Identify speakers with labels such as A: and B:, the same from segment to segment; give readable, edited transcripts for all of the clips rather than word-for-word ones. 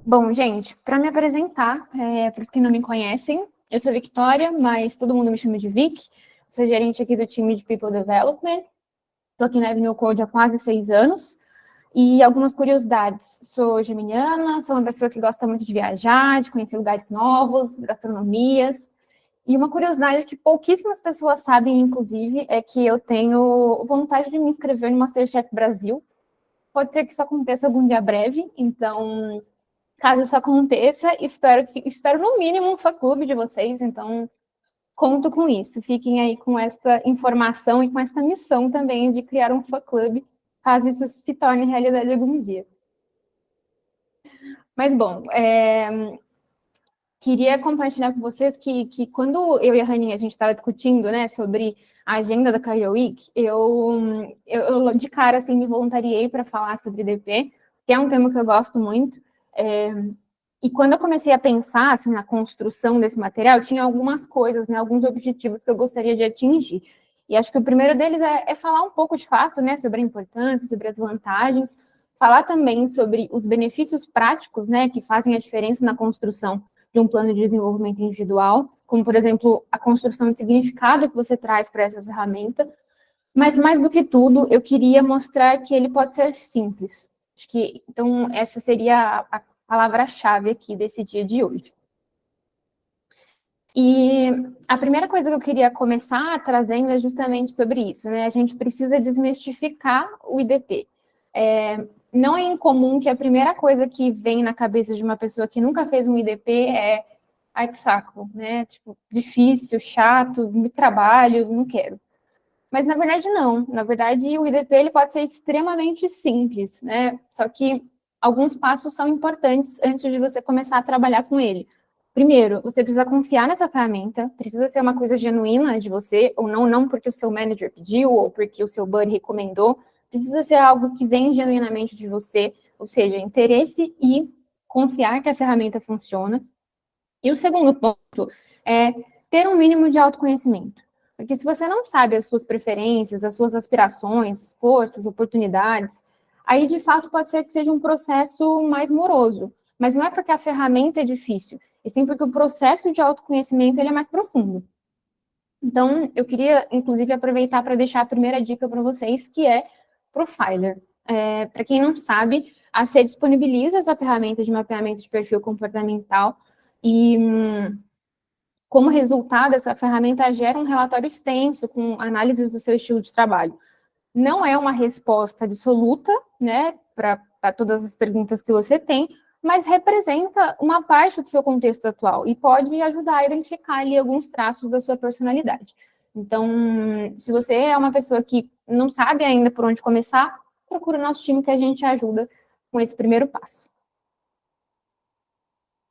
A: Bom, gente, para me apresentar, para os que não me conhecem, eu sou Victoria, mas todo mundo me chama de Vic. Sou gerente aqui do time de People Development. Estou aqui na Avenue Code há quase 6 anos. E algumas curiosidades. Sou geminiana, sou uma pessoa que gosta muito de viajar, de conhecer lugares novos, gastronomias. E uma curiosidade que pouquíssimas pessoas sabem, inclusive, é que eu tenho vontade de me inscrever no MasterChef Brasil. Pode ser que isso aconteça algum dia breve, então, caso isso aconteça, espero no mínimo um fã-clube de vocês, então conto com isso. Fiquem aí com esta informação e com esta missão também de criar um fã-clube, caso isso se torne realidade algum dia. Mas, bom, queria compartilhar com vocês que quando eu e a Raninha, a gente estava discutindo, né, sobre a agenda da Career Week, eu de cara, assim, me voluntariei para falar sobre DP, que é um tema que eu gosto muito. E quando eu comecei a pensar, assim, na construção desse material, tinha algumas coisas, né, alguns objetivos que eu gostaria de atingir. E acho que o primeiro deles é falar um pouco, de fato, né, sobre a importância, sobre as vantagens, falar também sobre os benefícios práticos, né, que fazem a diferença na construção de um plano de desenvolvimento individual, como, por exemplo, a construção de significado que você traz para essa ferramenta. Mas, mais do que tudo, eu queria mostrar que ele pode ser simples. Acho que, então, essa seria a palavra-chave aqui desse dia de hoje. E a primeira coisa que eu queria começar trazendo é justamente sobre isso, né? A gente precisa desmistificar o IDP. Não é incomum que a primeira coisa que vem na cabeça de uma pessoa que nunca fez um IDP é ai, que saco, né? Tipo, difícil, chato, muito trabalho, não quero. Mas, na verdade, não. Na verdade, o IDP ele pode ser extremamente simples, né? Só que alguns passos são importantes antes de você começar a trabalhar com ele. Primeiro, você precisa confiar nessa ferramenta, precisa ser uma coisa genuína de você, ou não porque o seu manager pediu, ou porque o seu buddy recomendou, precisa ser algo que vem genuinamente de você, ou seja, interesse e confiar que a ferramenta funciona. E o segundo ponto é ter um mínimo de autoconhecimento. Porque se você não sabe as suas preferências, as suas aspirações, forças, oportunidades, aí de fato pode ser que seja um processo mais moroso. Mas não é porque a ferramenta é difícil, e sim porque o processo de autoconhecimento ele é mais profundo. Então, eu queria, inclusive, aproveitar para deixar a primeira dica para vocês, que é Profiler. Para quem não sabe, a C disponibiliza essa ferramenta de mapeamento de perfil comportamental e, como resultado, essa ferramenta gera um relatório extenso com análises do seu estilo de trabalho. Não é uma resposta absoluta, né, para todas as perguntas que você tem, mas representa uma parte do seu contexto atual e pode ajudar a identificar ali alguns traços da sua personalidade. Então, se você é uma pessoa que não sabe ainda por onde começar, procura o nosso time que a gente ajuda com esse primeiro passo.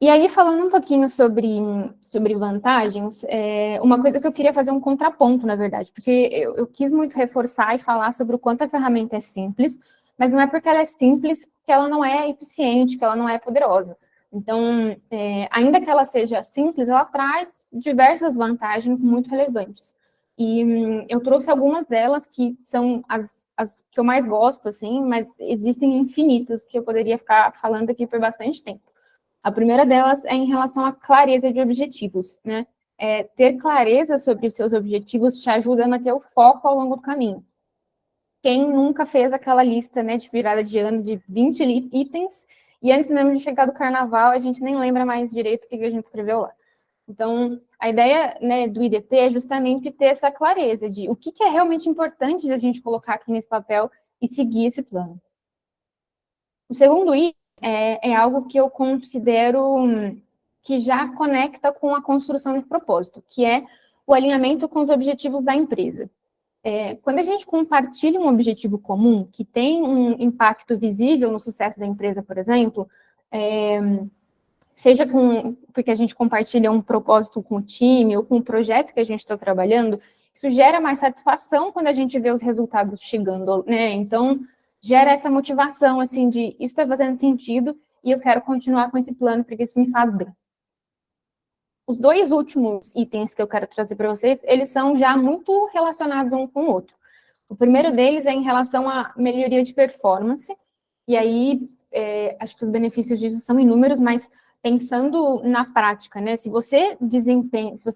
A: E aí, falando um pouquinho sobre vantagens, uma coisa que eu queria fazer um contraponto, na verdade, porque eu quis muito reforçar e falar sobre o quanto a ferramenta é simples, mas não é porque ela é simples que ela não é eficiente, que ela não é poderosa. Então, ainda que ela seja simples, ela traz diversas vantagens muito relevantes. E eu trouxe algumas delas que são as que eu mais gosto, assim, mas existem infinitas que eu poderia ficar falando aqui por bastante tempo. A primeira delas é em relação à clareza de objetivos, né? Ter clareza sobre os seus objetivos te ajuda a manter o foco ao longo do caminho. Quem nunca fez aquela lista, né, de virada de ano de 20 itens, e antes mesmo de chegar do carnaval, a gente nem lembra mais direito o que a gente escreveu lá. Então, a ideia, né, do IDP é justamente ter essa clareza de o que é realmente importante de a gente colocar aqui nesse papel e seguir esse plano. O segundo item é algo que eu considero que já conecta com a construção de propósito, que é o alinhamento com os objetivos da empresa. Quando a gente compartilha um objetivo comum, que tem um impacto visível no sucesso da empresa, por exemplo, seja porque a gente compartilha um propósito com o time ou com o projeto que a gente está trabalhando, isso gera mais satisfação quando a gente vê os resultados chegando, né? Então, gera essa motivação, assim, de isso está fazendo sentido e eu quero continuar com esse plano porque isso me faz bem. Os dois últimos itens que eu quero trazer para vocês, eles são já muito relacionados um com o outro. O primeiro deles é em relação à melhoria de performance, e aí acho que os benefícios disso são inúmeros, mas pensando na prática, né? Se você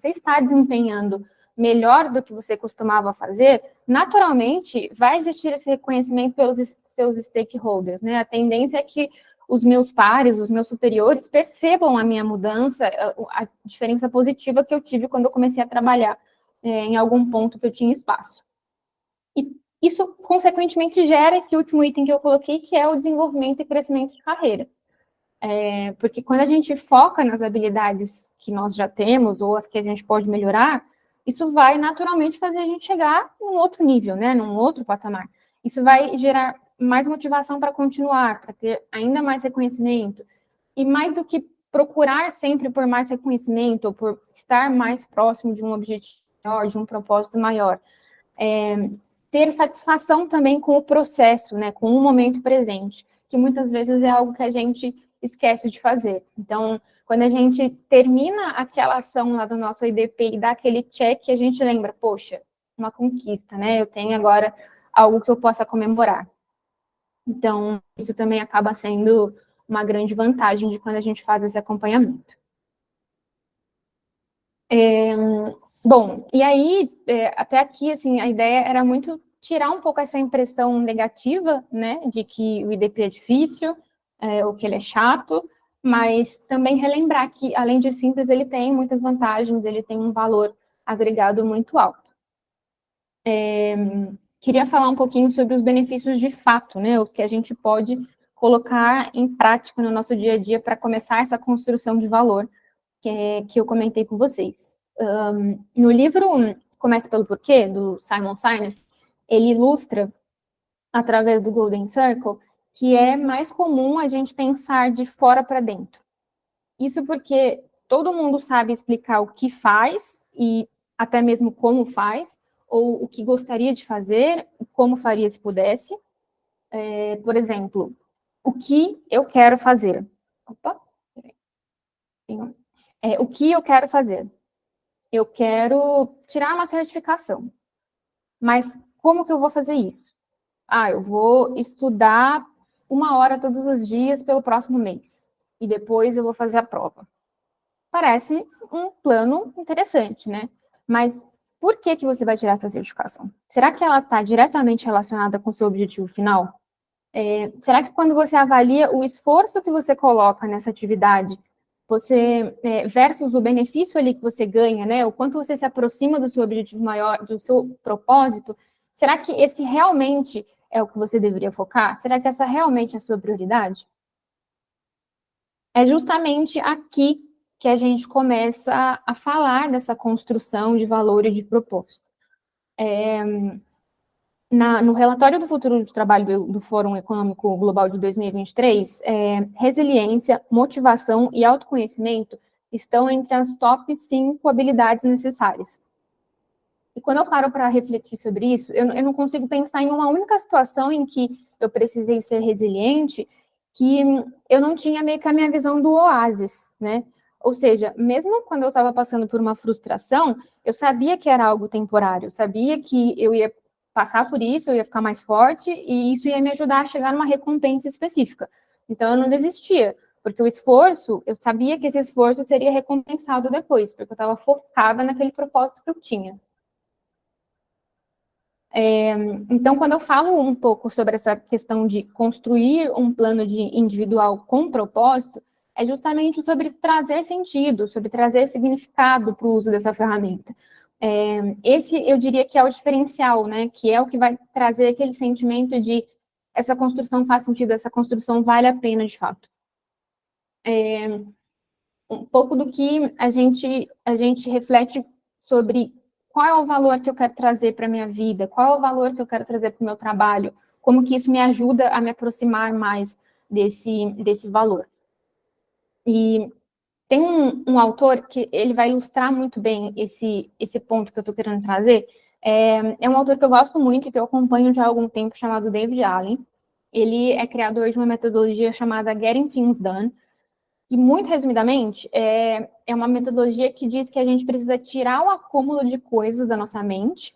A: está desempenhando melhor do que você costumava fazer, naturalmente vai existir esse reconhecimento pelos seus stakeholders, né? A tendência é que os meus pares, os meus superiores percebam a minha mudança, a diferença positiva que eu tive quando eu comecei a trabalhar em algum ponto que eu tinha espaço. E isso, consequentemente, gera esse último item que eu coloquei, que é o desenvolvimento e crescimento de carreira. Porque quando a gente foca nas habilidades que nós já temos, ou as que a gente pode melhorar, isso vai naturalmente fazer a gente chegar num outro nível, né, num outro patamar. Isso vai gerar mais motivação para continuar, para ter ainda mais reconhecimento. E mais do que procurar sempre por mais reconhecimento, ou por estar mais próximo de um objetivo maior, de um propósito maior, ter satisfação também com o processo, né, com o momento presente, que muitas vezes é algo que a gente esquece de fazer. Então, quando a gente termina aquela ação lá do nosso IDP e dá aquele check, a gente lembra, poxa, uma conquista, né? Eu tenho agora algo que eu possa comemorar. Então, isso também acaba sendo uma grande vantagem de quando a gente faz esse acompanhamento. Bom, e aí, até aqui, assim, a ideia era muito tirar um pouco essa impressão negativa, né, de que o IDP é difícil, ou que ele é chato, mas também relembrar que, além de simples, ele tem muitas vantagens, ele tem um valor agregado muito alto. Queria falar um pouquinho sobre os benefícios de fato, né, os que a gente pode colocar em prática no nosso dia a dia para começar essa construção de valor que eu comentei com vocês. No livro Comece pelo Porquê, do Simon Sinek, ele ilustra, através do Golden Circle, que é mais comum a gente pensar de fora para dentro. Isso porque todo mundo sabe explicar o que faz e até mesmo como faz, ou o que gostaria de fazer, como faria se pudesse. Por exemplo, o que eu quero fazer? Opa, peraí. O que eu quero fazer? Eu quero tirar uma certificação. Mas como que eu vou fazer isso? Eu vou estudar 1 hora todos os dias pelo próximo mês. E depois eu vou fazer a prova. Parece um plano interessante, né? Mas por que você vai tirar essa certificação? Será que ela está diretamente relacionada com o seu objetivo final? Será que quando você avalia o esforço que você coloca nessa atividade, versus o benefício ali que você ganha, né? O quanto você se aproxima do seu objetivo maior, do seu propósito, será que esse realmente é o que você deveria focar? Será que essa realmente é a sua prioridade? É justamente aqui que a gente começa a falar dessa construção de valor e de propósito. No relatório do futuro do trabalho do Fórum Econômico Global de 2023, resiliência, motivação e autoconhecimento estão entre as top 5 habilidades necessárias. E quando eu paro para refletir sobre isso, eu não consigo pensar em uma única situação em que eu precisei ser resiliente, que eu não tinha meio que a minha visão do oásis, né? Ou seja, mesmo quando eu estava passando por uma frustração, eu sabia que era algo temporário, eu sabia que eu ia passar por isso, eu ia ficar mais forte e isso ia me ajudar a chegar numa recompensa específica. Então eu não desistia, porque o esforço, eu sabia que esse esforço seria recompensado depois, porque eu estava focada naquele propósito que eu tinha. Então, quando eu falo um pouco sobre essa questão de construir um plano de individual com propósito, é justamente sobre trazer sentido, sobre trazer significado para o uso dessa ferramenta. Esse, eu diria que é o diferencial, né? Que é o que vai trazer aquele sentimento de essa construção faz sentido, essa construção vale a pena, de fato. Um pouco do que a gente reflete sobre qual é o valor que eu quero trazer para a minha vida, qual é o valor que eu quero trazer para o meu trabalho, como que isso me ajuda a me aproximar mais desse valor. E tem um autor que ele vai ilustrar muito bem esse ponto que eu estou querendo trazer. É um autor que eu gosto muito e que eu acompanho já há algum tempo, chamado David Allen. Ele é criador de uma metodologia chamada Getting Things Done, que, muito resumidamente, é uma metodologia que diz que a gente precisa tirar o acúmulo de coisas da nossa mente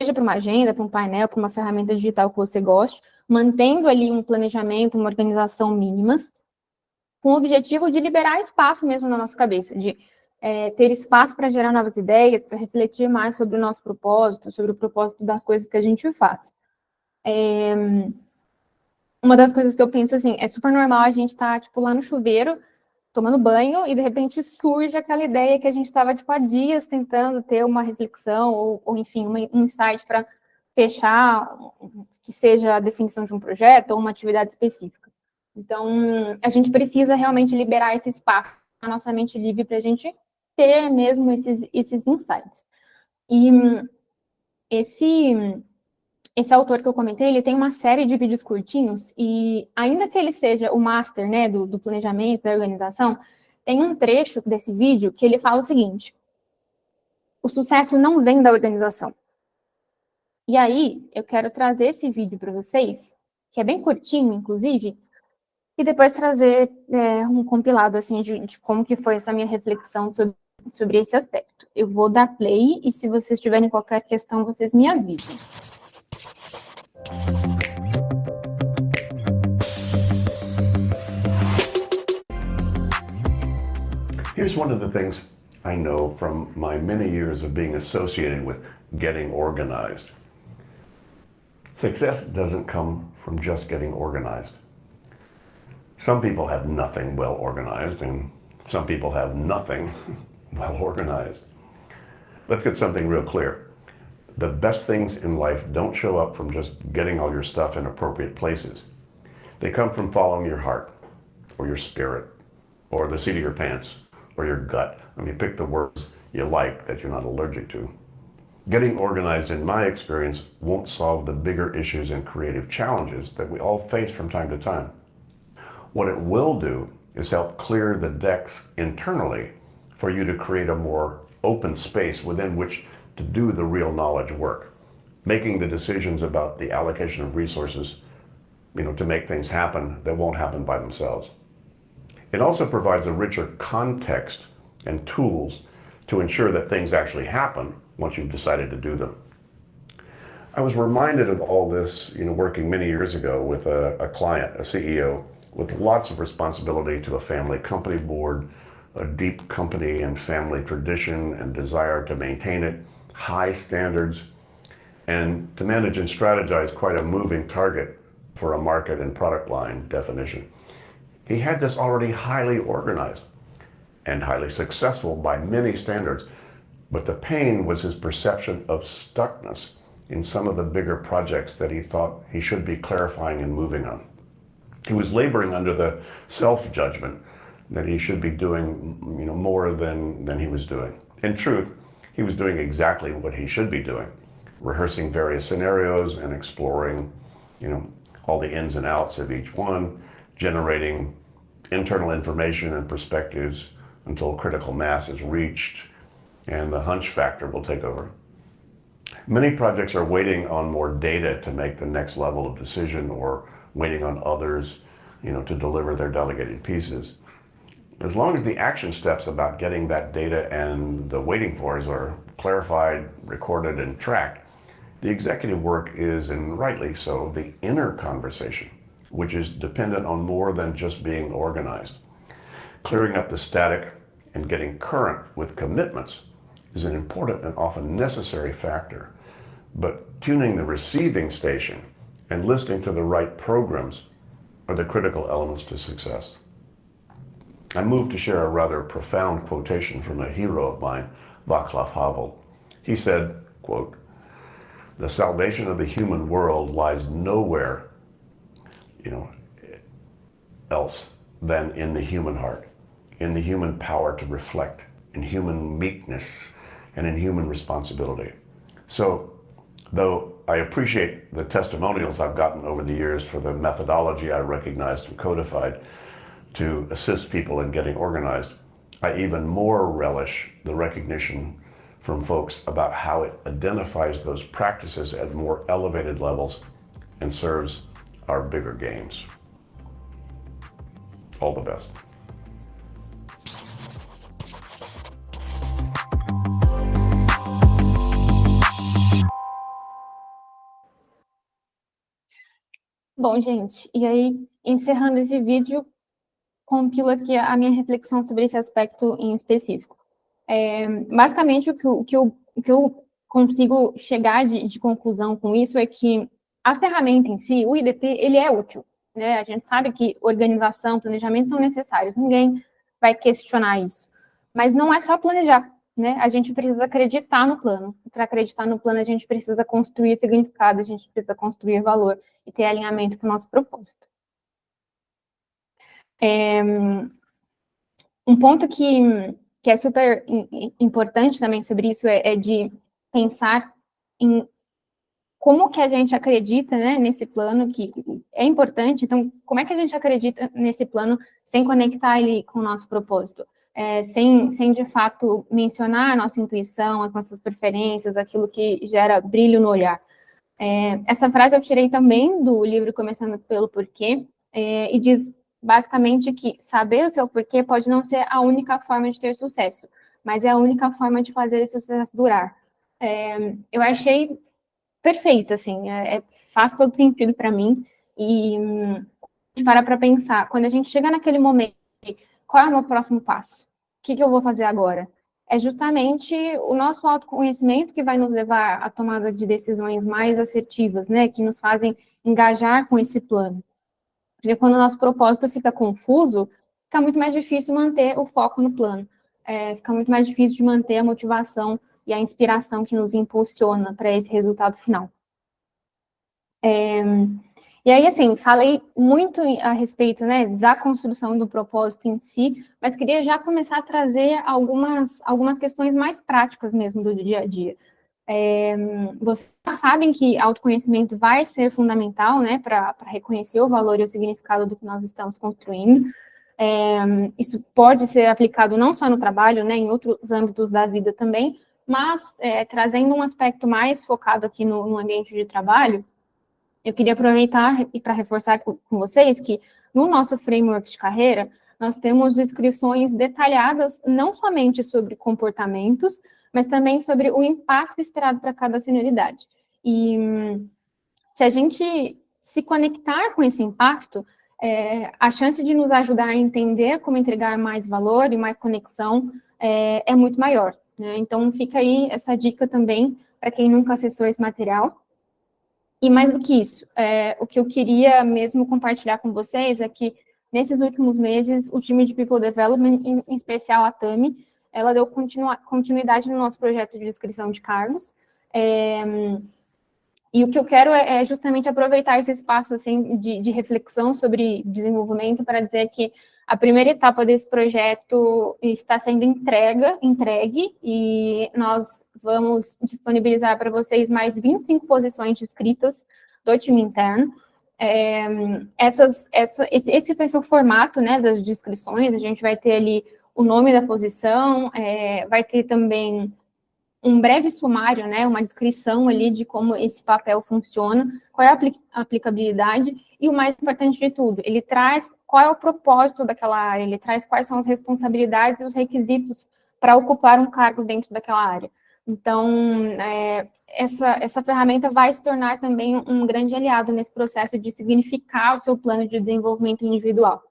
A: seja para uma agenda, para um painel, para uma ferramenta digital que você goste, mantendo ali um planejamento, uma organização mínimas, com o objetivo de liberar espaço mesmo na nossa cabeça, de ter espaço para gerar novas ideias, para refletir mais sobre o nosso propósito, sobre o propósito das coisas que a gente faz. Uma das coisas que eu penso assim, é super normal a gente estar, tipo, lá no chuveiro, tomando banho, e de repente surge aquela ideia que a gente estava, tipo, há dias tentando ter uma reflexão, ou enfim, um insight para fechar, que seja a definição de um projeto ou uma atividade específica. Então, a gente precisa realmente liberar esse espaço na nossa mente livre para a gente ter mesmo esses insights. E esse autor que eu comentei, ele tem uma série de vídeos curtinhos, e ainda que ele seja o master, né, do planejamento, da organização, tem um trecho desse vídeo que ele fala o seguinte: o sucesso não vem da organização. E aí, eu quero trazer esse vídeo para vocês, que é bem curtinho, inclusive, e depois trazer um compilado, assim, de como que foi essa minha reflexão sobre esse aspecto. Eu vou dar play, e se vocês tiverem qualquer questão, vocês me avisem.
B: Here's one of the things I know from my many years of being associated with getting organized. Success doesn't come from just getting organized. Some people have nothing well organized, and some people have nothing well organized. Let's get something real clear. The best things in life don't show up from just getting all your stuff in appropriate places. They come from following your heart, or your spirit, or the seat of your pants, or your gut. I mean, pick the words you like that you're not allergic to. Getting organized, in my experience, won't solve the bigger issues and creative challenges that we all face from time to time. What it will do is help clear the decks internally for you to create a more open space within which to do the real knowledge work, making the decisions about the allocation of resources, to make things happen that won't happen by themselves. It also provides a richer context and tools to ensure that things actually happen once you've decided to do them. I was reminded of all this, working many years ago with a client, a CEO, with lots of responsibility to a family company board, a deep company and family tradition and desire to maintain it, high standards, and to manage and strategize quite a moving target for a market and product line definition. He had this already highly organized and highly successful by many standards, but the pain was his perception of stuckness in some of the bigger projects that he thought he should be clarifying and moving on. He was laboring under the self-judgment that he should be doing, more than he was doing. In truth, he was doing exactly what he should be doing, rehearsing various scenarios and exploring, all the ins and outs of each one, generating internal information and perspectives until critical mass is reached and the hunch factor will take over. Many projects are waiting on more data to make the next level of decision, or waiting on others, to deliver their delegated pieces. As long as the action steps about getting that data and the waiting fors are clarified, recorded, and tracked, the executive work is, and rightly so, the inner conversation, which is dependent on more than just being organized. Clearing up the static and getting current with commitments is an important and often necessary factor, but tuning the receiving station and listening to the right programs are the critical elements to success. I'm moved to share a rather profound quotation from a hero of mine, Václav Havel. He said, quote, "The salvation of the human world lies nowhere, else than in the human heart, in the human power to reflect, in human meekness, and in human responsibility." So, though I appreciate the testimonials I've gotten over the years for the methodology I recognized and codified to assist people in getting organized, I even more relish the recognition from folks about how it identifies those practices at more elevated levels and serves our bigger games. All the best.
A: Bom, gente, e aí, encerrando esse vídeo, compilo aqui a minha reflexão sobre esse aspecto em específico. Basicamente, o que eu consigo chegar de conclusão com isso é que a ferramenta em si, o IDP, ele é útil, né? A gente sabe que organização, planejamento são necessários, ninguém vai questionar isso. Mas não é só planejar, né? A gente precisa acreditar no plano. Para acreditar no plano, a gente precisa construir significado, a gente precisa construir valor e ter alinhamento com o nosso propósito. Um ponto que é super importante também sobre isso é de pensar em como que a gente acredita, né, nesse plano, que é importante. Então, como é que a gente acredita nesse plano sem conectar ele com o nosso propósito? Sem de fato mencionar a nossa intuição, as nossas preferências, aquilo que gera brilho no olhar. Essa frase eu tirei também do livro Começando pelo Porquê, e diz basicamente que saber o seu porquê pode não ser a única forma de ter sucesso, mas é a única forma de fazer esse sucesso durar. Eu achei perfeito, assim, faz todo sentido para mim, e a gente para pensar, quando a gente chega naquele momento, qual é o meu próximo passo? O que eu vou fazer agora? É justamente o nosso autoconhecimento que vai nos levar à tomada de decisões mais assertivas, né, que nos fazem engajar com esse plano. Porque quando o nosso propósito fica confuso, fica muito mais difícil manter o foco no plano. Fica muito mais difícil de manter a motivação e a inspiração que nos impulsiona para esse resultado final. E aí, assim, falei muito a respeito, né, da construção do propósito em si, mas queria já começar a trazer algumas questões mais práticas mesmo do dia a dia. Vocês sabem que autoconhecimento vai ser fundamental, né, para reconhecer o valor e o significado do que nós estamos construindo. Isso pode ser aplicado não só no trabalho, né, em outros âmbitos da vida também, mas trazendo um aspecto mais focado aqui no ambiente de trabalho, eu queria aproveitar e para reforçar com vocês que no nosso framework de carreira, nós temos descrições detalhadas não somente sobre comportamentos, mas também sobre o impacto esperado para cada senioridade. E se a gente se conectar com esse impacto, a chance de nos ajudar a entender como entregar mais valor e mais conexão é muito maior, né? Então, fica aí essa dica também para quem nunca acessou esse material. E mais do que isso, o que eu queria mesmo compartilhar com vocês é que, nesses últimos meses, o time de People Development, em especial a Tami, ela deu continuidade no nosso projeto de descrição de cargos. E o que eu quero é justamente aproveitar esse espaço assim, de reflexão sobre desenvolvimento para dizer que a primeira etapa desse projeto está sendo entregue, e nós vamos disponibilizar para vocês mais 25 posições inscritas do time interno. Esse vai ser o formato, né, das descrições. A gente vai ter ali o nome da posição, vai ter também um breve sumário, né, uma descrição ali de como esse papel funciona, qual é a aplicabilidade, e o mais importante de tudo, ele traz qual é o propósito daquela área, ele traz quais são as responsabilidades e os requisitos para ocupar um cargo dentro daquela área. Então, essa ferramenta vai se tornar também um grande aliado nesse processo de significar o seu plano de desenvolvimento individual.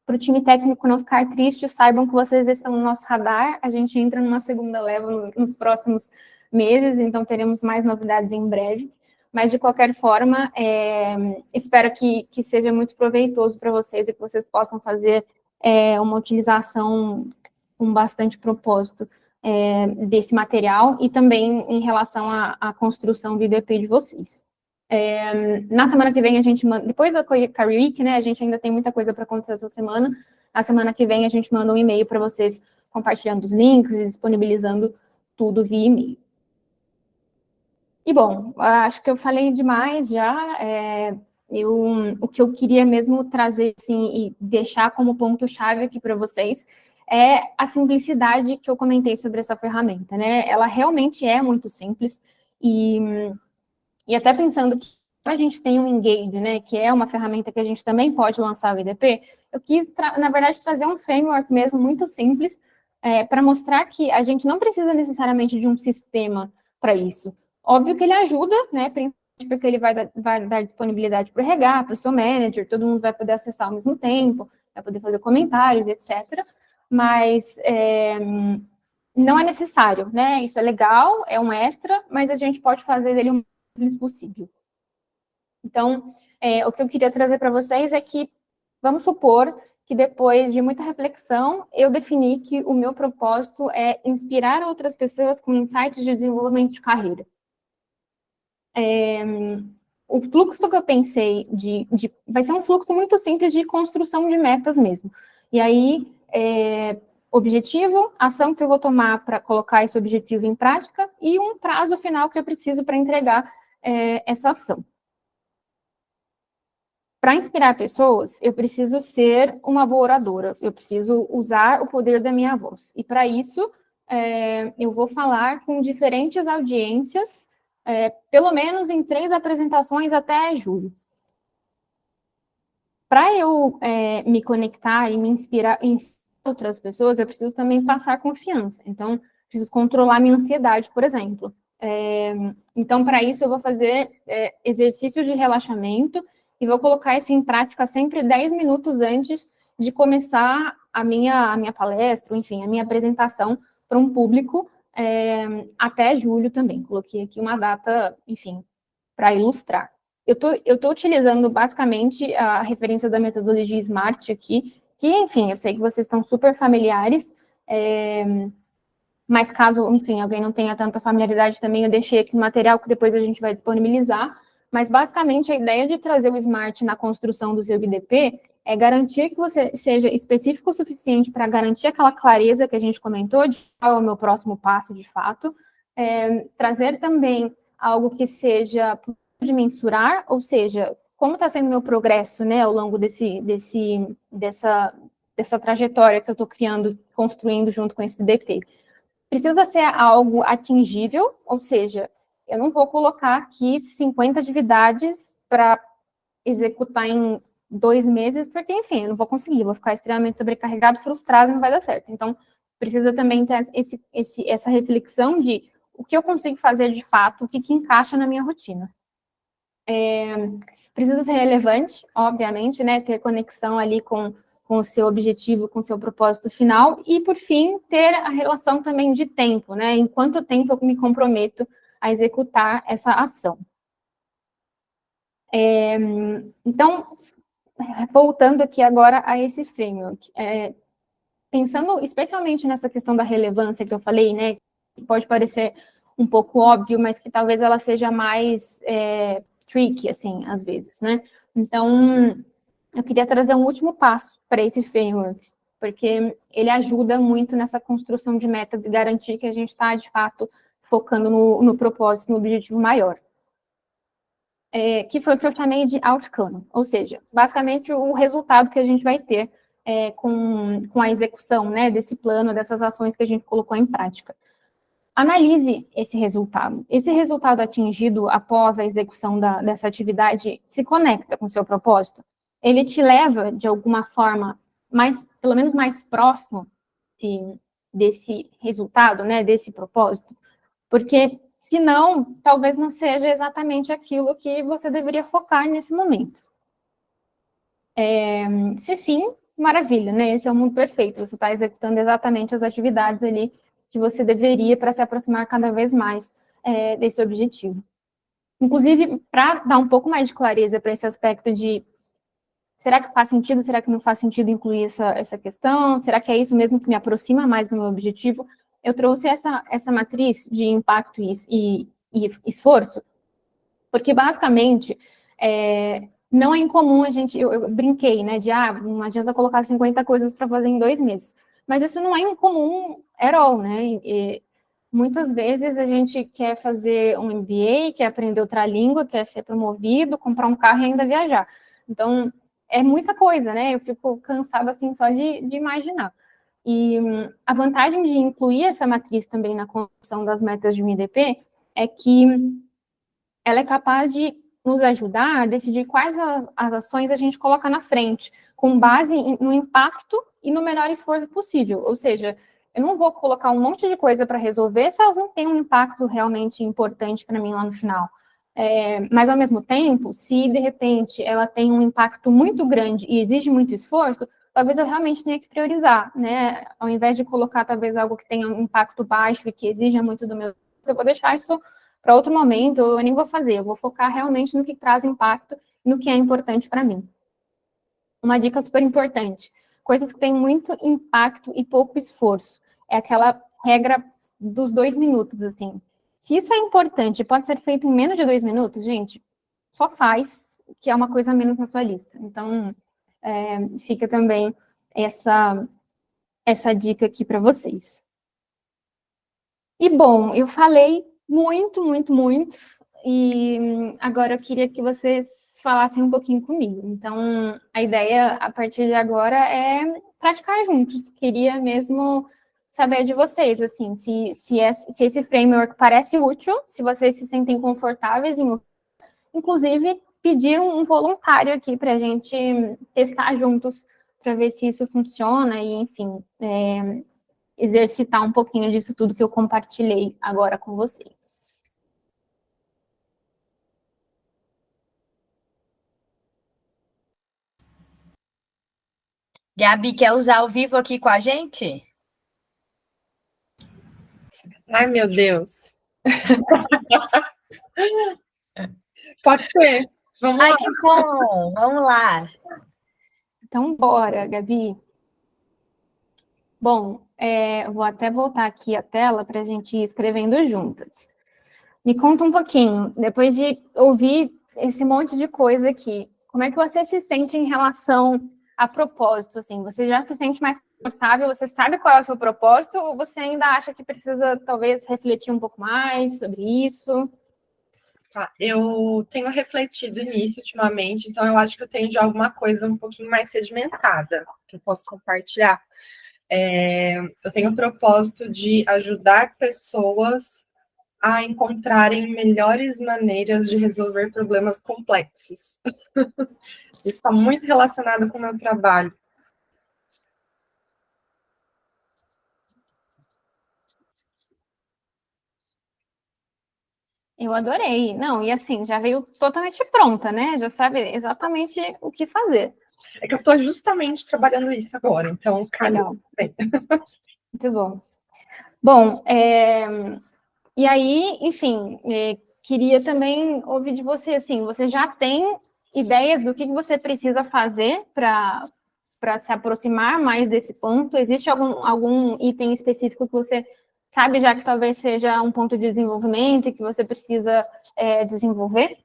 A: Para o time técnico não ficar triste, saibam que vocês estão no nosso radar. A gente entra numa segunda leva nos próximos meses, então teremos mais novidades em breve. Mas, de qualquer forma, espero que seja muito proveitoso para vocês e que vocês possam fazer uma utilização com bastante propósito desse material, e também em relação à construção do IDP de vocês. Na semana que vem a gente manda, depois da Career Week, né, a gente ainda tem muita coisa para acontecer essa semana. Na semana que vem a gente manda um e-mail para vocês, compartilhando os links e disponibilizando tudo via e-mail. E bom, acho que eu falei demais já. O que eu queria mesmo trazer assim, e deixar como ponto-chave aqui para vocês é a simplicidade que eu comentei sobre essa ferramenta, né? Ela realmente é muito simples, e até pensando que a gente tem um Engage, né, que é uma ferramenta que a gente também pode lançar o IDP, eu quis, na verdade, trazer um framework mesmo muito simples, para mostrar que a gente não precisa necessariamente de um sistema para isso. Óbvio que ele ajuda, né, porque ele vai dar disponibilidade para o RH, para o seu manager, todo mundo vai poder acessar ao mesmo tempo, vai poder fazer comentários, etc. Mas não é necessário, né? Isso é legal, é um extra, mas a gente pode fazer dele o mais simples possível. Então, o que eu queria trazer para vocês é que, vamos supor que depois de muita reflexão, eu defini que o meu propósito é inspirar outras pessoas com insights de desenvolvimento de carreira. O fluxo que eu pensei vai ser um fluxo muito simples de construção de metas mesmo. E aí, objetivo, ação que eu vou tomar para colocar esse objetivo em prática e um prazo final que eu preciso para entregar essa ação. Para inspirar pessoas, eu preciso ser uma boa oradora, eu preciso usar o poder da minha voz. E para isso, eu vou falar com diferentes audiências, pelo menos em 3 apresentações até julho. Para eu me conectar e me inspirar em outras pessoas, eu preciso também passar confiança. Então, preciso controlar minha ansiedade, por exemplo. Então, para isso, eu vou fazer exercícios de relaxamento e vou colocar isso em prática sempre 10 minutos antes de começar a minha palestra, enfim, a minha apresentação para um público até julho também. Coloquei aqui uma data, enfim, para ilustrar. Eu tô utilizando basicamente a referência da metodologia SMART aqui, que, enfim, eu sei que vocês estão super familiares, mas caso, enfim, alguém não tenha tanta familiaridade também, eu deixei aqui o material que depois a gente vai disponibilizar, mas basicamente a ideia de trazer o SMART na construção do seu IBDP é garantir que você seja específico o suficiente para garantir aquela clareza que a gente comentou, de qual é o meu próximo passo de fato, trazer também algo que seja de mensurar, ou seja, como está sendo o meu progresso, né, ao longo dessa trajetória que eu estou criando, construindo junto com esse DP. Precisa ser algo atingível, ou seja, eu não vou colocar aqui 50 atividades para executar em 2 meses, porque, enfim, eu não vou conseguir, vou ficar extremamente sobrecarregado, frustrado, não vai dar certo. Então, precisa também ter essa reflexão de o que eu consigo fazer de fato, o que encaixa na minha rotina. Precisa ser relevante, obviamente, né, ter conexão ali com o seu objetivo, com o seu propósito final, e, por fim, ter a relação também de tempo, né, em quanto tempo eu me comprometo a executar essa ação. Então, voltando aqui agora a esse framework, pensando especialmente nessa questão da relevância que eu falei, né, que pode parecer um pouco óbvio, mas que talvez ela seja mais tricky, assim, às vezes, né? Então, eu queria trazer um último passo para esse framework, porque ele ajuda muito nessa construção de metas e garantir que a gente está, de fato, focando no propósito, no objetivo maior. Que foi o que eu chamei de outcome, ou seja, basicamente o resultado que a gente vai ter com a execução, né, desse plano, dessas ações que a gente colocou em prática. Analise esse resultado. Esse resultado atingido após a execução dessa atividade se conecta com o seu propósito? Ele te leva, de alguma forma, pelo menos mais próximo desse resultado, né, desse propósito? Porque, se não, talvez não seja exatamente aquilo que você deveria focar nesse momento. Se sim, maravilha, né? Esse é o mundo perfeito. Você está executando exatamente as atividades ali que você deveria para se aproximar cada vez mais desse objetivo. Inclusive, para dar um pouco mais de clareza para esse aspecto de será que faz sentido, será que não faz sentido incluir essa questão, será que é isso mesmo que me aproxima mais do meu objetivo, eu trouxe essa matriz de impacto e esforço, porque basicamente não é incomum a gente, eu brinquei, né, de não adianta colocar 50 coisas para fazer em 2 meses. Mas isso não é incomum at all, né? E muitas vezes a gente quer fazer um MBA, quer aprender outra língua, quer ser promovido, comprar um carro e ainda viajar. Então, é muita coisa, né? Eu fico cansada, assim, só de imaginar. E a vantagem de incluir essa matriz também na construção das metas de um IDP é que ela é capaz de nos ajudar a decidir quais as ações a gente coloca na frente, com base no impacto e no menor esforço possível. Ou seja, eu não vou colocar um monte de coisa para resolver se elas não têm um impacto realmente importante para mim lá no final. Mas, ao mesmo tempo, se de repente ela tem um impacto muito grande e exige muito esforço, talvez eu realmente tenha que priorizar, né? Ao invés de colocar talvez algo que tenha um impacto baixo e que exija muito do meu, eu vou deixar isso para outro momento, eu nem vou fazer, eu vou focar realmente no que traz impacto, no que é importante para mim. Uma dica super importante: coisas que têm muito impacto e pouco esforço. É aquela regra dos 2 minutos, assim. Se isso é importante, pode ser feito em menos de 2 minutos, gente, só faz, que é uma coisa a menos na sua lista. Então, fica também essa dica aqui para vocês. E, bom, eu falei muito, muito, muito, e agora eu queria que vocês falassem um pouquinho comigo. Então, a ideia, a partir de agora, é praticar juntos. Queria mesmo saber de vocês, assim, se esse framework parece útil, se vocês se sentem confortáveis em, inclusive, pedir um voluntário aqui para a gente testar juntos, para ver se isso funciona e, enfim, exercitar um pouquinho disso tudo que eu compartilhei agora com vocês.
C: Gabi, quer usar ao vivo aqui com a gente?
D: Ai, meu Deus. Pode ser. Vamos
C: Ai,
D: lá.
C: que bom! Vamos lá.
A: Então, bora, Gabi. Bom, eu vou até voltar aqui a tela para a gente ir escrevendo juntas. Me conta um pouquinho, depois de ouvir esse monte de coisa aqui, como é que você se sente em relação a propósito? Assim, você já se sente mais confortável? Você sabe qual é o seu propósito? Ou você ainda acha que precisa, talvez, refletir um pouco mais sobre isso?
D: Tá, eu tenho refletido nisso ultimamente, então eu acho que eu tenho já alguma coisa um pouquinho mais sedimentada que eu posso compartilhar. Eu tenho o propósito de ajudar pessoas a encontrarem melhores maneiras de resolver problemas complexos. Isso está muito relacionado com o meu trabalho.
A: Eu adorei. Não, e assim, já veio totalmente pronta, né? Já sabe exatamente o que fazer.
D: É que eu estou justamente trabalhando isso agora, então,
A: Legal.
D: bem.
A: Muito bom. Bom, e aí, enfim, queria também ouvir de você, assim, você já tem ideias do que você precisa fazer para se aproximar mais desse ponto? Existe algum item específico que você sabe já que talvez seja um ponto de desenvolvimento e que você precisa desenvolver?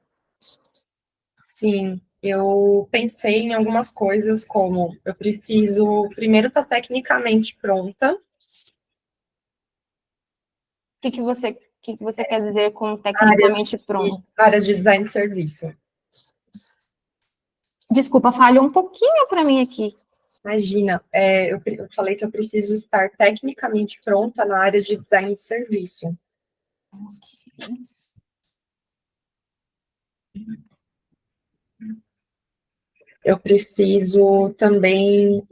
D: Sim, eu pensei em algumas coisas, como eu preciso primeiro estar tecnicamente pronta.
A: O que você quer dizer com tecnicamente pronto?
D: Área de design de serviço.
A: Desculpa, falhou um pouquinho para mim aqui.
D: Imagina, eu falei que eu preciso estar tecnicamente pronta na área de design de serviço. Eu preciso também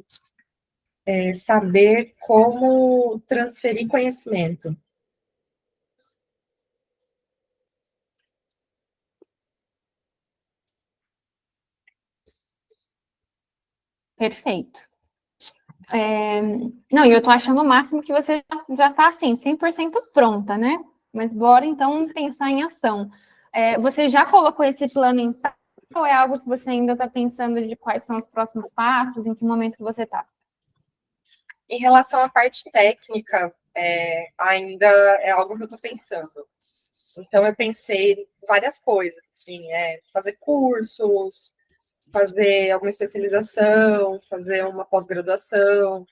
D: saber como transferir conhecimento.
A: Perfeito. Não, e eu tô achando o máximo que você já tá, assim, 100% pronta, né? Mas bora, então, pensar em ação. Você já colocou esse plano em prática ou é algo que você ainda está pensando de quais são os próximos passos, em que momento que você está?
D: Em relação à parte técnica, ainda é algo que eu estou pensando. Então, eu pensei em várias coisas, assim, fazer cursos, fazer alguma especialização, fazer uma pós-graduação,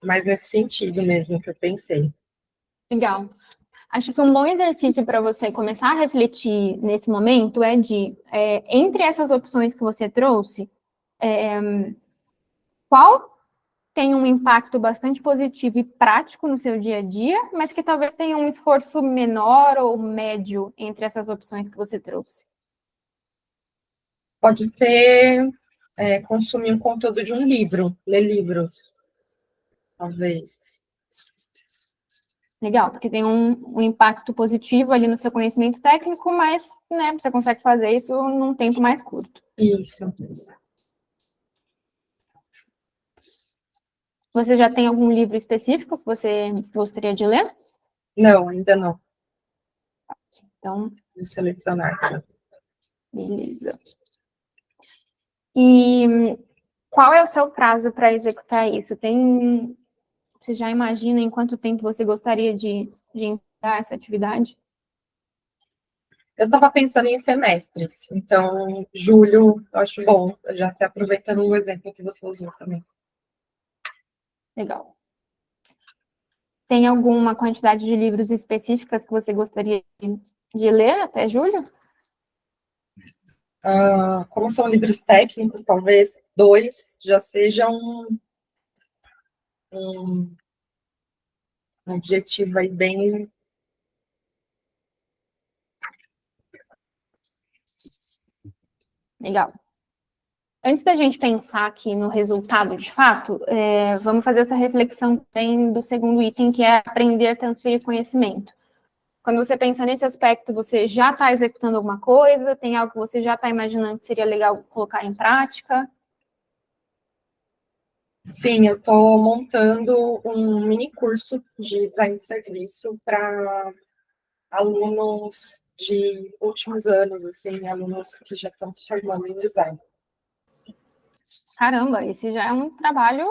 D: mas nesse sentido mesmo que eu pensei.
A: Legal. Acho que um bom exercício para você começar a refletir nesse momento é entre essas opções que você trouxe, qual tem um impacto bastante positivo e prático no seu dia a dia, mas que talvez tenha um esforço menor ou médio entre essas opções que você trouxe?
D: Pode ser consumir um conteúdo de um livro, ler livros, talvez.
A: Legal, porque tem um impacto positivo ali no seu conhecimento técnico, mas, né, você consegue fazer isso num tempo mais curto.
D: Isso.
A: Você já tem algum livro específico que você gostaria de ler?
D: Não, ainda não.
A: Então,
D: Vou selecionar.
A: beleza. E qual é o seu prazo para executar isso? Você já imagina em quanto tempo você gostaria de entregar essa atividade?
D: Eu estava pensando em semestres, então julho eu acho bom, já até aproveitando o exemplo que você usou também.
A: Legal. Tem alguma quantidade de livros específicas que você gostaria de ler até julho?
D: Como são livros técnicos, talvez 2 já seja um objetivo aí bem.
A: Legal. Antes da gente pensar aqui no resultado de fato, vamos fazer essa reflexão também do segundo item, que é aprender a transferir conhecimento. Quando você pensa nesse aspecto, você já está executando alguma coisa? Tem algo que você já está imaginando que seria legal colocar em prática?
D: Sim, eu estou montando um mini curso de design de serviço para alunos de últimos anos, assim, alunos que já estão se formando em design.
A: Caramba, esse já é um trabalho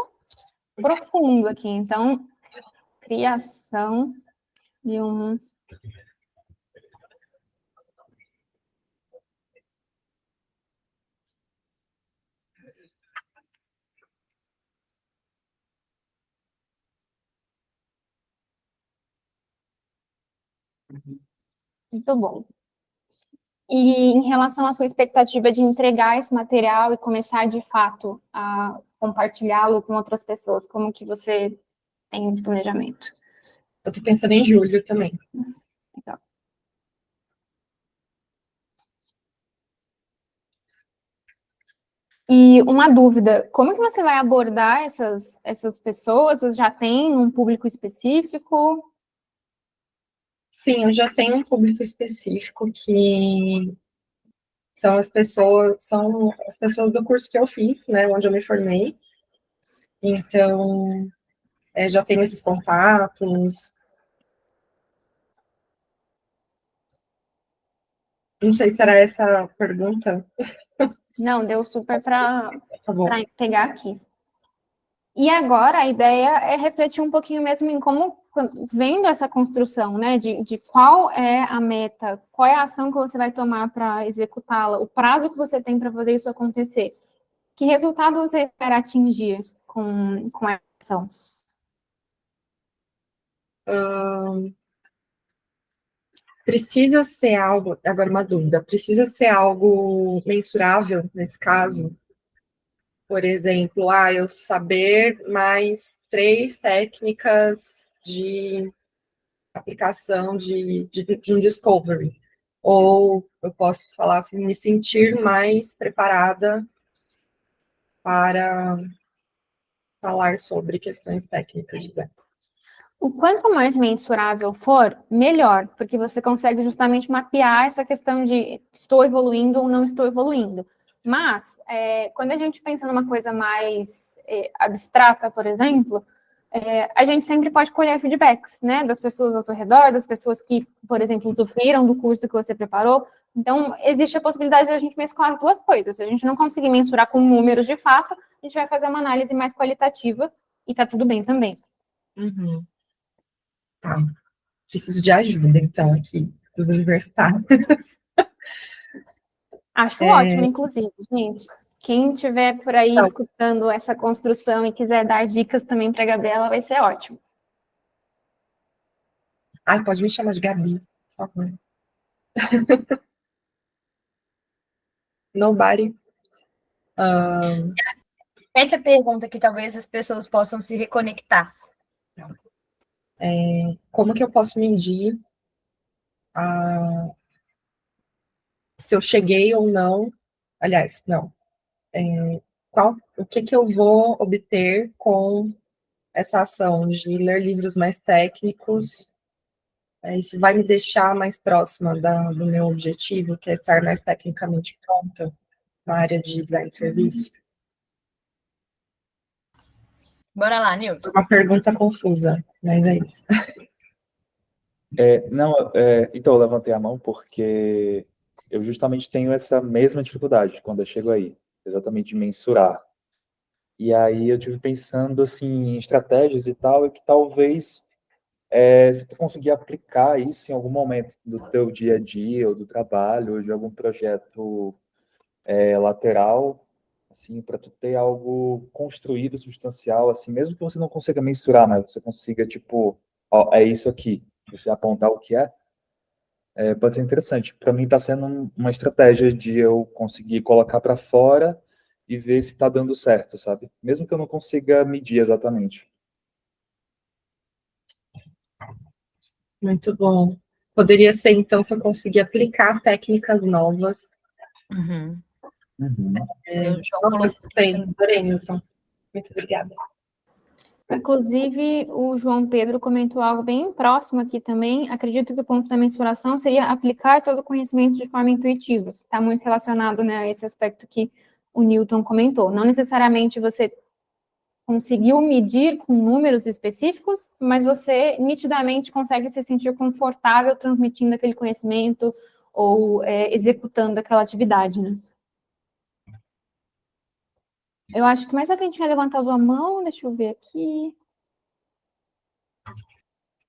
A: profundo aqui. Então, criação de um... Muito bom. E em relação à sua expectativa de entregar esse material e começar, de fato, a compartilhá-lo com outras pessoas, como que você tem esse planejamento?
D: Eu estou pensando em julho também.
A: Legal. E uma dúvida, como que você vai abordar essas pessoas? Você já tem um público específico?
D: Sim, eu já tenho um público específico que são as pessoas do curso que eu fiz, né, onde eu me formei. Então, já tenho esses contatos. Não sei se era essa a pergunta.
A: Não, deu super para
D: Tá bom.
A: pegar aqui. E agora a ideia é refletir um pouquinho mesmo em como, vendo essa construção, né, de qual é a meta, qual é a ação que você vai tomar para executá-la, o prazo que você tem para fazer isso acontecer. Que resultado você espera atingir com essa ação?
D: Precisa ser algo, agora uma dúvida, precisa ser algo mensurável nesse caso? Por exemplo, eu saber mais 3 técnicas de aplicação de um discovery. Ou eu posso falar assim, me sentir mais preparada para falar sobre questões técnicas, exemplo.
A: O quanto mais mensurável for, melhor, porque você consegue justamente mapear essa questão de estou evoluindo ou não estou evoluindo. Mas, quando a gente pensa numa coisa mais abstrata, por exemplo, a gente sempre pode colher feedbacks, né, das pessoas ao seu redor, das pessoas que, por exemplo, usufruíram do curso que você preparou. Então, existe a possibilidade de a gente mesclar as duas coisas. Se a gente não conseguir mensurar com números de fato, a gente vai fazer uma análise mais qualitativa e tá tudo bem também.
D: Uhum. Tá. Preciso de ajuda, então, aqui, dos universitários.
A: Acho ótimo, inclusive, gente. Quem estiver por aí
D: Então,
A: escutando essa construção e quiser dar dicas também para a Gabriela, vai ser ótimo.
D: pode me chamar de Gabi, por favor. Nobody.
C: Repete a pergunta que talvez as pessoas possam se reconectar.
D: Como que eu posso medir se eu cheguei ou não? Aliás, não. O que eu vou obter com essa ação de ler livros mais técnicos Isso vai me deixar mais próxima do meu objetivo, que é estar mais tecnicamente pronta na área de design de serviço?
C: Bora lá, Newton.
D: Uma pergunta confusa, mas é isso.
E: Então eu levantei a mão porque eu justamente tenho essa mesma dificuldade quando eu chego aí, exatamente de mensurar. E aí eu tive pensando assim em estratégias e tal, e que talvez se tu conseguir aplicar isso em algum momento do teu dia a dia, ou do trabalho, ou de algum projeto lateral, assim, para tu ter algo construído, substancial, assim, mesmo que você não consiga mensurar, mas você consiga, tipo, ó, é isso aqui, você apontar o que pode ser interessante. Para mim está sendo uma estratégia de eu conseguir colocar para fora e ver se está dando certo, sabe? Mesmo que eu não consiga medir exatamente.
D: Muito bom. Poderia ser, então, se eu conseguir aplicar técnicas novas.
C: Uhum.
E: Uhum.
C: O João
D: Nossa,
C: colocou
D: gostei. Adorei, Newton. Muito obrigada.
A: Inclusive, o João Pedro comentou algo bem próximo aqui também. Acredito que o ponto da mensuração seria aplicar todo o conhecimento de forma intuitiva. Está muito relacionado, né, a esse aspecto que o Newton comentou. Não necessariamente você conseguiu medir com números específicos, mas você nitidamente consegue se sentir confortável transmitindo aquele conhecimento ou executando aquela atividade, né? Eu acho que mais alguém tinha levantado a mão, deixa eu ver aqui.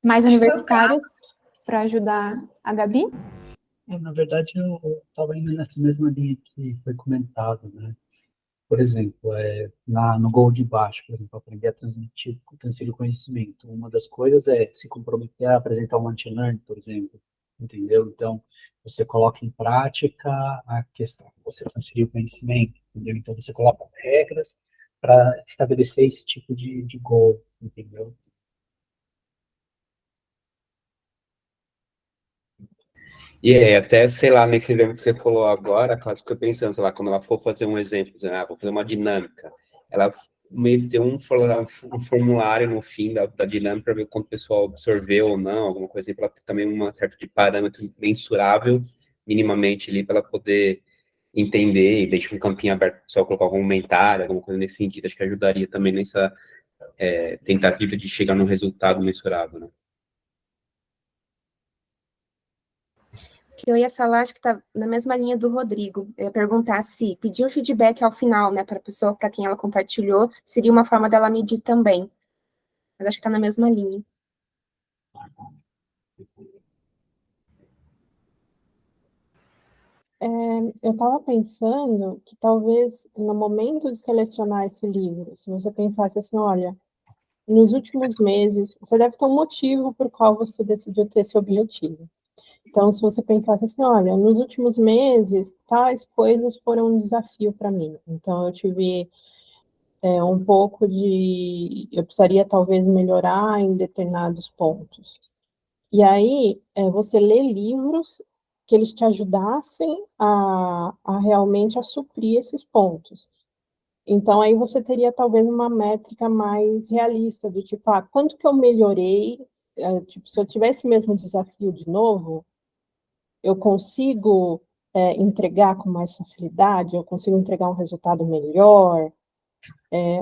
A: Mais universitários para ajudar a Gabi?
F: Na verdade, eu estava indo nessa mesma linha que foi comentado, né? Por exemplo, no Gol de Baixo, por exemplo, aprender a transferir o conhecimento. Uma das coisas é se comprometer a apresentar um anti-learn, por exemplo, entendeu? Então, você coloca em prática a questão, você transferir o conhecimento, entendeu? Então, você coloca regras para estabelecer esse tipo de goal, entendeu?
G: E até, sei lá, nesse exemplo que você falou agora, quase que eu pensando, sei lá, quando ela for fazer um exemplo, vou fazer uma dinâmica, ela meio que tem um formulário no fim da dinâmica para ver quanto o pessoal absorveu ou não, alguma coisa assim, para ter também uma certa de parâmetro mensurável, minimamente ali, para ela poder entender e deixar um campinho aberto para o pessoal colocar algum comentário, alguma coisa nesse sentido, acho que ajudaria também nessa tentativa de chegar num resultado mensurável, né?
H: Que eu ia falar, acho que está na mesma linha do Rodrigo. Eu ia perguntar se pedir um feedback ao final, né, para a pessoa para quem ela compartilhou, seria uma forma dela medir também. Mas acho que está na mesma linha.
I: Eu estava pensando que talvez no momento de selecionar esse livro, se você pensasse assim, olha, nos últimos meses, você deve ter um motivo por qual você decidiu ter esse objetivo. Então, se você pensasse assim, olha, nos últimos meses, tais coisas foram um desafio para mim. Então, eu tive um pouco de... Eu precisaria, talvez, melhorar em determinados pontos. E aí, você lê livros que eles te ajudassem a realmente a suprir esses pontos. Então, aí você teria, talvez, uma métrica mais realista, do tipo, quanto que eu melhorei? Tipo, se eu tivesse mesmo desafio de novo, eu consigo entregar com mais facilidade, eu consigo entregar um resultado melhor,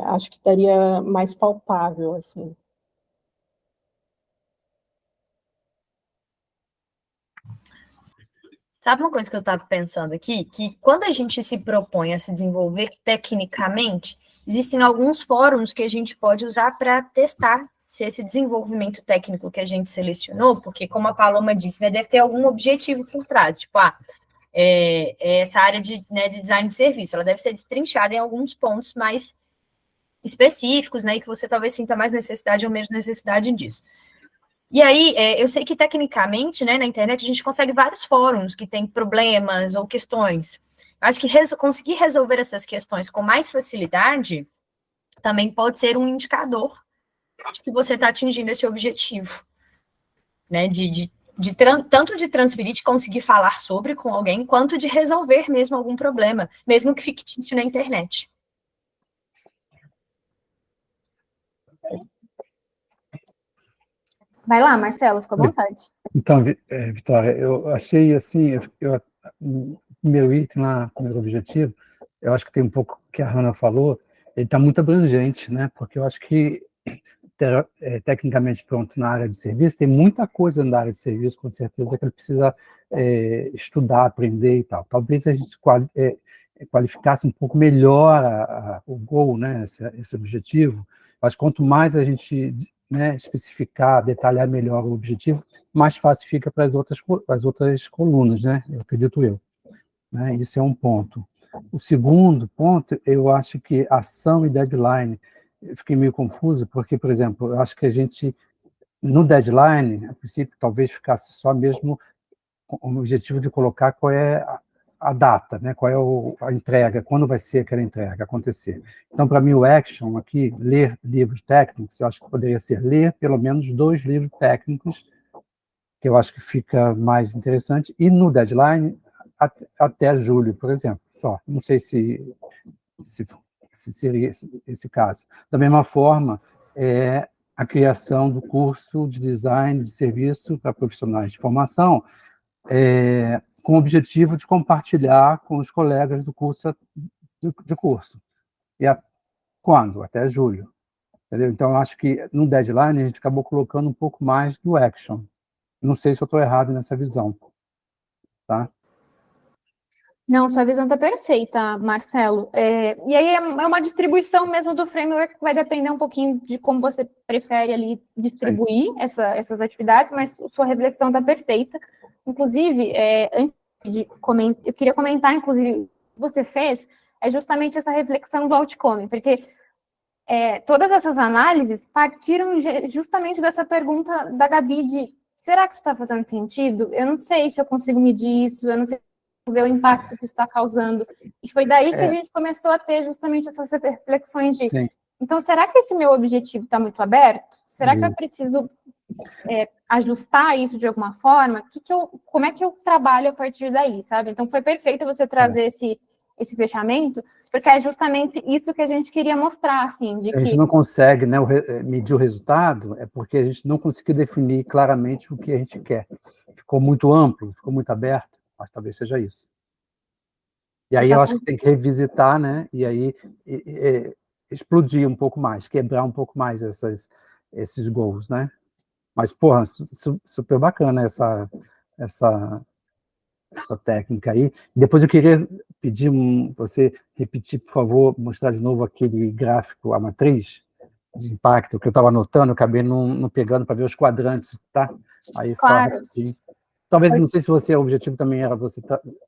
I: acho que daria mais palpável, assim.
C: Sabe uma coisa que eu estava pensando aqui? Que quando a gente se propõe a se desenvolver tecnicamente, existem alguns fóruns que a gente pode usar para testar se esse desenvolvimento técnico que a gente selecionou, porque como a Paloma disse, né, deve ter algum objetivo por trás, tipo, essa área de design de serviço, ela deve ser destrinchada em alguns pontos mais específicos, né, e que você talvez sinta mais necessidade ou menos necessidade disso. E aí, eu sei que tecnicamente, né, na internet, a gente consegue vários fóruns que têm problemas ou questões. Eu acho que conseguir resolver essas questões com mais facilidade também pode ser um indicador de que você está atingindo esse objetivo, né, tanto de transferir, de conseguir falar sobre com alguém, quanto de resolver mesmo algum problema, mesmo que fictício na internet.
A: Vai lá, Marcelo, fica à vontade.
J: Então, Vitória, eu achei assim, o primeiro item lá, o primeiro objetivo, eu acho que tem um pouco que a Hannah falou, ele está muito abrangente, né? Porque eu acho que, tecnicamente pronto, na área de serviço, tem muita coisa na área de serviço, com certeza, que ele precisa estudar, aprender e tal. Talvez a gente qualificasse um pouco melhor o goal, né? Esse objetivo. Eu acho que quanto mais a gente, né, especificar, detalhar melhor o objetivo, mais fácil fica para as outras colunas, né? Eu acredito eu. Né? Isso é um ponto. O segundo ponto, eu acho que ação e deadline, eu fiquei meio confuso, porque, por exemplo, eu acho que a gente, no deadline, a princípio, talvez ficasse só mesmo com o objetivo de colocar qual é a data, né? Qual é a entrega, quando vai ser aquela entrega acontecer. Então, para mim, o action aqui, ler livros técnicos, eu acho que poderia ser ler pelo menos 2 livros técnicos, que eu acho que fica mais interessante, e no deadline, até julho, por exemplo, só. Não sei se seria esse caso. Da mesma forma, a criação do curso de design de serviço para profissionais de formação, com o objetivo de compartilhar com os colegas do curso. E quando? Até julho. Entendeu? Então, eu acho que no deadline a gente acabou colocando um pouco mais do action. Não sei se eu estou errado nessa visão. Tá?
A: Não, sua visão está perfeita, Marcelo. E aí é uma distribuição mesmo do framework que vai depender um pouquinho de como você prefere ali distribuir essas atividades, mas sua reflexão está perfeita. Inclusive, antes de comentar, eu queria comentar, inclusive, o que você fez é justamente essa reflexão do outcome, porque todas essas análises partiram justamente dessa pergunta da Gabi de será que isso está fazendo sentido? Eu não sei se eu consigo medir isso, eu não sei ver o impacto que isso está causando. E foi daí que a gente começou a ter justamente essas reflexões de então, será que esse meu objetivo está muito aberto? Será que eu preciso ajustar isso de alguma forma? Como é que eu trabalho a partir daí, sabe? Então, foi perfeito você trazer esse fechamento, porque é justamente isso que a gente queria mostrar, assim, de
J: Se a gente não consegue, né, medir o resultado, é porque a gente não conseguiu definir claramente o que a gente quer. Ficou muito amplo, ficou muito aberto, mas talvez seja isso. E aí eu acho que tem que revisitar, né, e aí explodir um pouco mais, quebrar um pouco mais esses goals, né? Mas, porra, super bacana essa técnica aí. Depois eu queria pedir você repetir, por favor, mostrar de novo aquele gráfico, a matriz de impacto, que eu estava anotando, eu acabei não pegando para ver os quadrantes, tá? Aí
A: claro.
J: só rapidinho. Talvez, não sei se o objetivo também era você,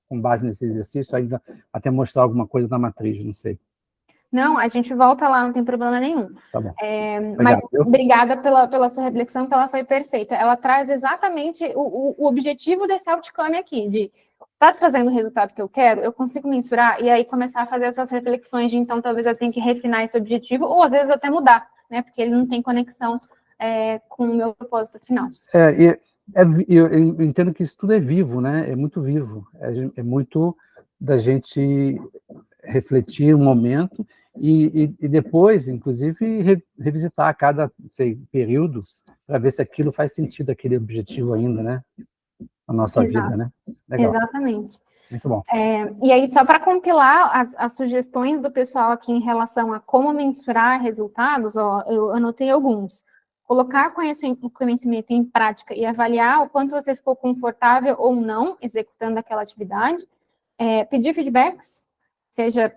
J: com base nesse exercício, ainda até mostrar alguma coisa na matriz, não sei.
A: Não, a gente volta lá, não tem problema nenhum.
J: Tá bom.
A: Mas obrigada pela sua reflexão, que ela foi perfeita. Ela traz exatamente o objetivo desse outcome aqui, de tá trazendo o resultado que eu quero, eu consigo mensurar, e aí começar a fazer essas reflexões de, então, talvez eu tenha que refinar esse objetivo, ou às vezes até mudar, né, porque ele não tem conexão com o meu propósito final.
J: Eu entendo que isso tudo é vivo, né, é muito vivo, é muito da gente refletir um momento e depois, inclusive, revisitar a cada, período, para ver se aquilo faz sentido, aquele objetivo ainda, né, na nossa vida, né? Legal.
A: Exatamente.
J: Muito bom.
A: E aí, só para compilar as sugestões do pessoal aqui em relação a como mensurar resultados, eu anotei alguns. Colocar conhecimento em prática e avaliar o quanto você ficou confortável ou não executando aquela atividade. Pedir feedbacks, seja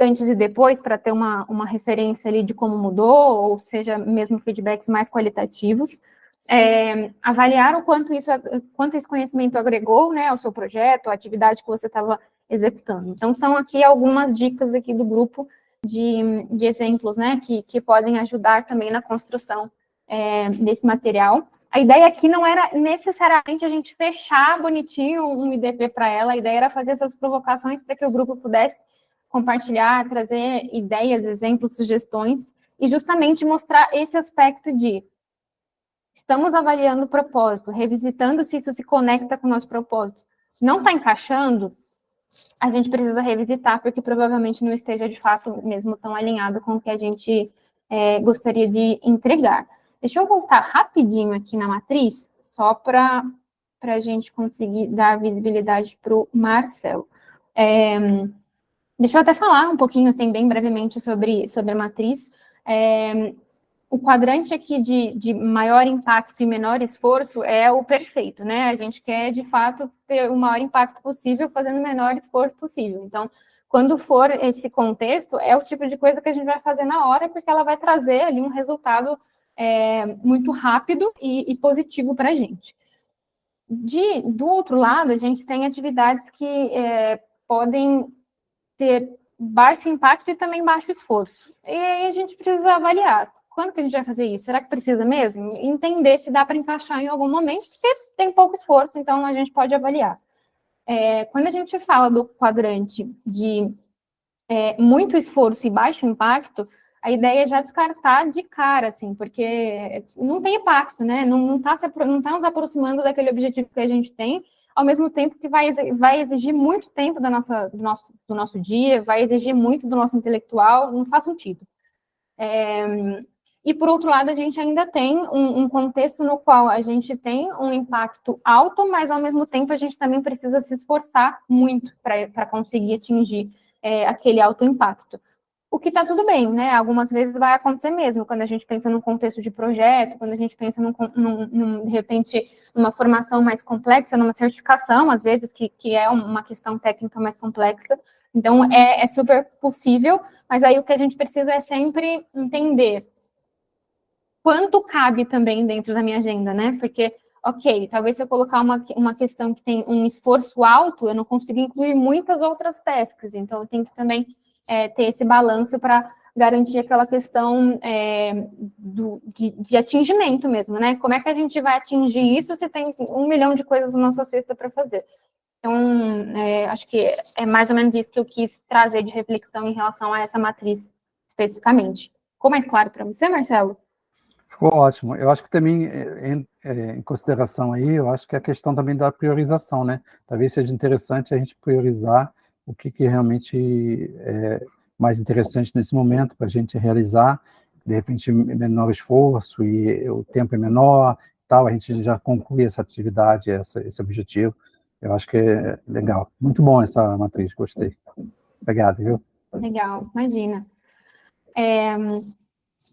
A: antes e depois, para ter uma referência ali de como mudou, ou seja, mesmo feedbacks mais qualitativos. Avaliar o quanto esse conhecimento agregou, né, ao seu projeto, à atividade que você estava executando. Então, são aqui algumas dicas aqui do grupo de exemplos, né, que podem ajudar também na construção desse material. A ideia aqui não era necessariamente a gente fechar bonitinho um IDP para ela, a ideia era fazer essas provocações para que o grupo pudesse compartilhar, trazer ideias, exemplos, sugestões, e justamente mostrar esse aspecto de estamos avaliando o propósito, revisitando se isso se conecta com o nosso propósito. Não está encaixando, a gente precisa revisitar, porque provavelmente não esteja, de fato, mesmo tão alinhado com o que a gente gostaria de entregar. Deixa eu voltar rapidinho aqui na matriz, só para a gente conseguir dar visibilidade para o Marcelo. Deixa eu até falar um pouquinho, assim, bem brevemente sobre a matriz. O quadrante aqui de maior impacto e menor esforço é o perfeito, né? A gente quer, de fato, ter o maior impacto possível fazendo o menor esforço possível. Então, quando for esse contexto, é o tipo de coisa que a gente vai fazer na hora, porque ela vai trazer ali um resultado muito rápido e positivo para a gente. Do outro lado, a gente tem atividades que podem ter baixo impacto e também baixo esforço. E aí a gente precisa avaliar. Quando que a gente vai fazer isso? Será que precisa mesmo? Entender se dá para encaixar em algum momento, porque tem pouco esforço, então a gente pode avaliar. Quando a gente fala do quadrante de muito esforço e baixo impacto, a ideia é já descartar de cara, assim, porque não tem impacto, né? Não tá nos aproximando daquele objetivo que a gente tem, ao mesmo tempo que vai exigir muito tempo do nosso dia, vai exigir muito do nosso intelectual, não faz sentido. E, por outro lado, a gente ainda tem um contexto no qual a gente tem um impacto alto, mas, ao mesmo tempo, a gente também precisa se esforçar muito para conseguir atingir aquele alto impacto. O que está tudo bem, né? Algumas vezes vai acontecer mesmo, quando a gente pensa num contexto de projeto, quando a gente pensa, de repente, numa formação mais complexa, numa certificação, às vezes, que é uma questão técnica mais complexa. Então, é super possível, mas aí o que a gente precisa é sempre entender quanto cabe também dentro da minha agenda, né? Porque, ok, talvez se eu colocar uma questão que tem um esforço alto, eu não consigo incluir muitas outras tasks, então eu tenho que também ter esse balanço para garantir aquela questão de atingimento mesmo, né? Como é que a gente vai atingir isso se tem 1 milhão de coisas na nossa cesta para fazer? Então, acho que é mais ou menos isso que eu quis trazer de reflexão em relação a essa matriz especificamente. Ficou mais claro para você, Marcelo?
J: Ficou ótimo. Eu acho que também, em consideração aí, eu acho que é a questão também da priorização, né? Talvez seja interessante a gente priorizar o que realmente é mais interessante nesse momento para a gente realizar, de repente, menor esforço e o tempo é menor, tal, a gente já conclui essa atividade, esse objetivo. Eu acho que é legal. Muito bom essa matriz, gostei. Obrigado, viu?
A: Legal, imagina.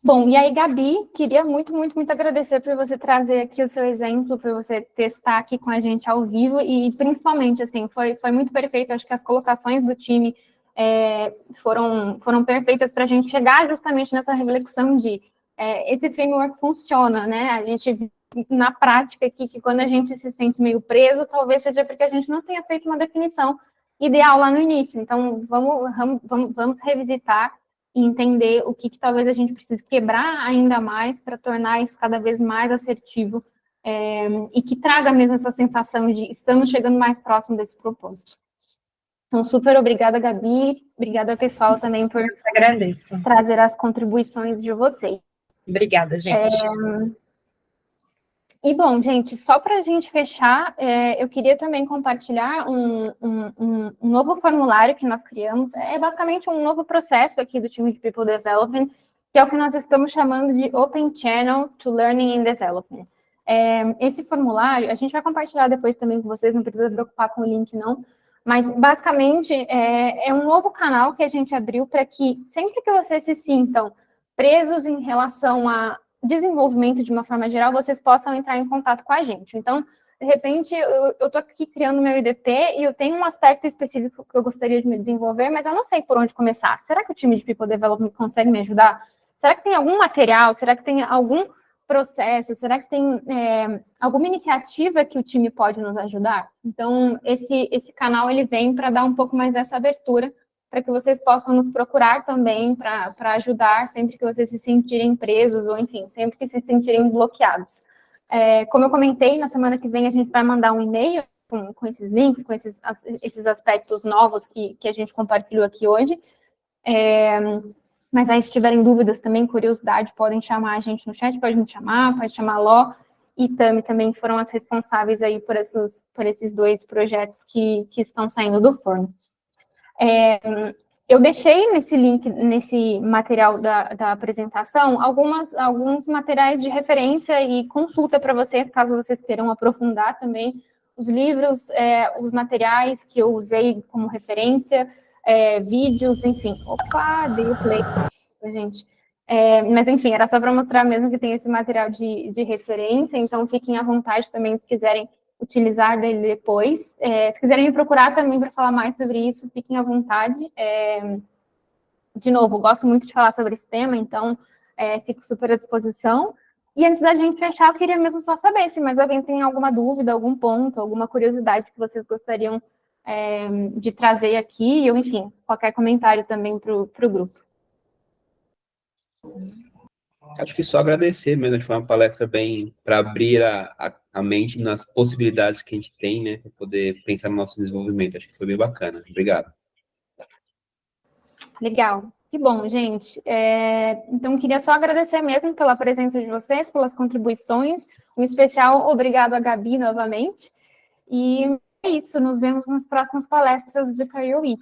A: Bom, e aí, Gabi, queria muito, muito, muito agradecer por você trazer aqui o seu exemplo, por você testar aqui com a gente ao vivo, e principalmente, assim, foi muito perfeito, acho que as colocações do time foram perfeitas para a gente chegar justamente nessa reflexão de esse framework funciona, né? A gente viu na prática aqui que quando a gente se sente meio preso, talvez seja porque a gente não tenha feito uma definição ideal lá no início. Então, vamos revisitar e entender o que talvez a gente precise quebrar ainda mais para tornar isso cada vez mais assertivo e que traga mesmo essa sensação de estamos chegando mais próximo desse propósito. Então, super obrigada, Gabi. Obrigada, pessoal, também por
D: Agradeço.
A: trazer as contribuições de vocês.
D: Obrigada, gente.
A: E, bom, gente, só para a gente fechar, eu queria também compartilhar um novo formulário que nós criamos. É basicamente um novo processo aqui do time de People Development, que é o que nós estamos chamando de Open Channel to Learning and Development. Esse formulário, a gente vai compartilhar depois também com vocês, não precisa se preocupar com o link, não. Mas, basicamente, é um novo canal que a gente abriu para que, sempre que vocês se sintam presos em relação a desenvolvimento de uma forma geral, vocês possam entrar em contato com a gente. Então, de repente, eu estou aqui criando meu IDP e eu tenho um aspecto específico que eu gostaria de me desenvolver, mas eu não sei por onde começar. Será que o time de People Development consegue me ajudar? Será que tem algum material? Será que tem algum processo? Será que tem alguma iniciativa que o time pode nos ajudar? Então, esse canal ele vem para dar um pouco mais dessa abertura para que vocês possam nos procurar também para ajudar sempre que vocês se sentirem presos ou, enfim, sempre que se sentirem bloqueados. Como eu comentei, na semana que vem a gente vai mandar um e-mail com esses links, com esses aspectos novos que a gente compartilhou aqui hoje. Mas aí, se tiverem dúvidas também, curiosidade, podem chamar a gente no chat, pode me chamar, pode chamar a Ló e Tami também, que foram as responsáveis aí por esses 2 projetos que estão saindo do forno. Eu deixei nesse link, nesse material da apresentação, alguns materiais de referência e consulta para vocês, caso vocês queiram aprofundar também os livros, os materiais que eu usei como referência, vídeos, enfim. Opa, dei o play, gente. Mas, enfim, era só para mostrar mesmo que tem esse material de referência, então fiquem à vontade também se quiserem utilizar dele depois. Se quiserem me procurar também para falar mais sobre isso, fiquem à vontade. De novo, gosto muito de falar sobre esse tema, então fico super à disposição. E antes da gente fechar, eu queria mesmo só saber se mais alguém tem alguma dúvida, algum ponto, alguma curiosidade que vocês gostariam de trazer aqui, ou enfim, qualquer comentário também para o grupo.
G: Acho que só agradecer mesmo, foi uma palestra bem para abrir a mente nas possibilidades que a gente tem, né, para poder pensar no nosso desenvolvimento. Acho que foi bem bacana. Obrigado.
A: Legal. Que bom, gente. Então, queria só agradecer mesmo pela presença de vocês, pelas contribuições. Um especial obrigado a Gabi novamente. E é isso, nos vemos nas próximas palestras de Career Week.